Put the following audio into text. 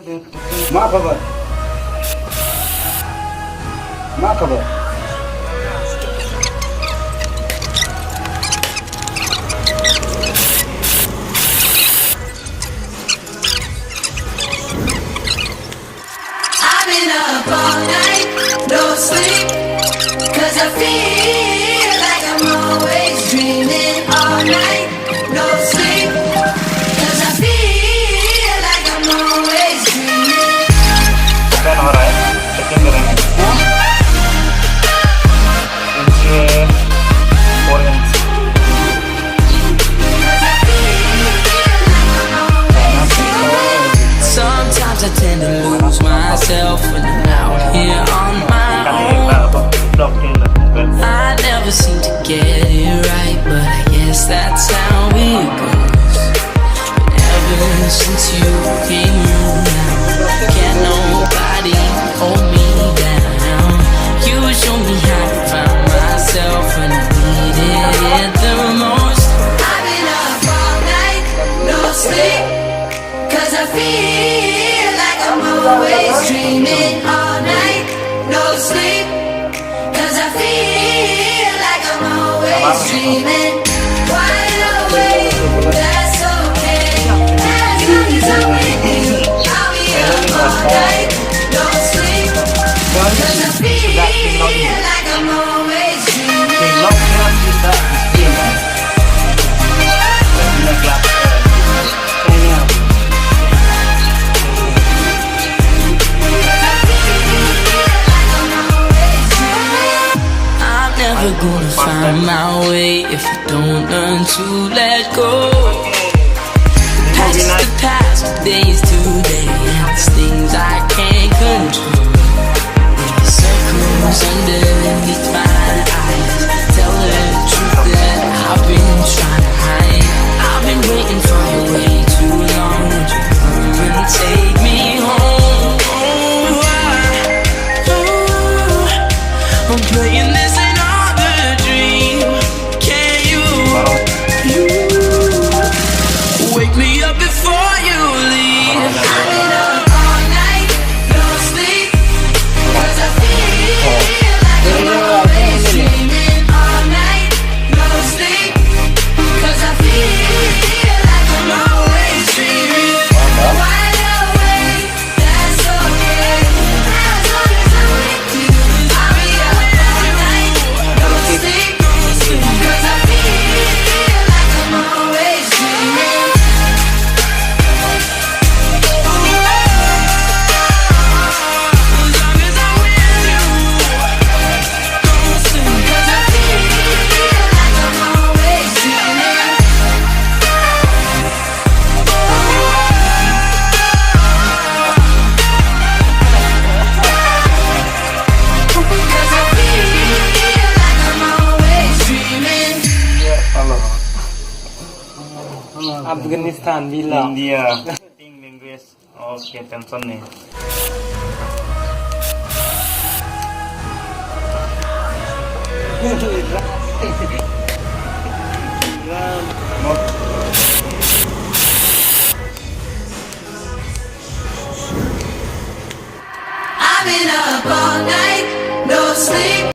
मा खबर मा खबर I've been up all night, no sleep, 'cause I feel like I'm always dreaming all night, no sleep, 'cause I feel like I'm always dreaming. Kan हो रहा है checking करेंगे इनसे 4 inch Sometimes I tend to lose myself when I'm out here on my kali own. blok din I never seem to get it right, but I guess that's how it goes. Ever since you came around, can't nobody hold me down. You show me how to find myself when I needed it the most. I've been up all night, no sleep, 'cause I feel like I'm always dreaming all night, no sleep, 'cause I feel like I'm always dreaming. Wide awake, that's okay, as long as I'm with you. I'll be up all night, no sleep, 'cause I feel like I'm always dreaming. blok kan kita steam kan ini gelap ini I'm never gonna find my way if I don't learn to let go. Past the past, days today, and it's things I can't control. These circles underneath my eyes tell the truth that I've been trying to hide. I've been waiting for you way too long. Would you come and take me home? I'm playing this another dream. Can you wake me up before you leave? I've been up all night, no sleep, 'cause I feel like I'm always dreaming all night, no sleep, 'cause I feel like I'm always dreaming. Wide awake, that's okay, as long as I'm with you. I'll be up all night, no sleep, 'cause I feel like I'm always dreaming. Afghanistan बिला India speaking language okay tension nih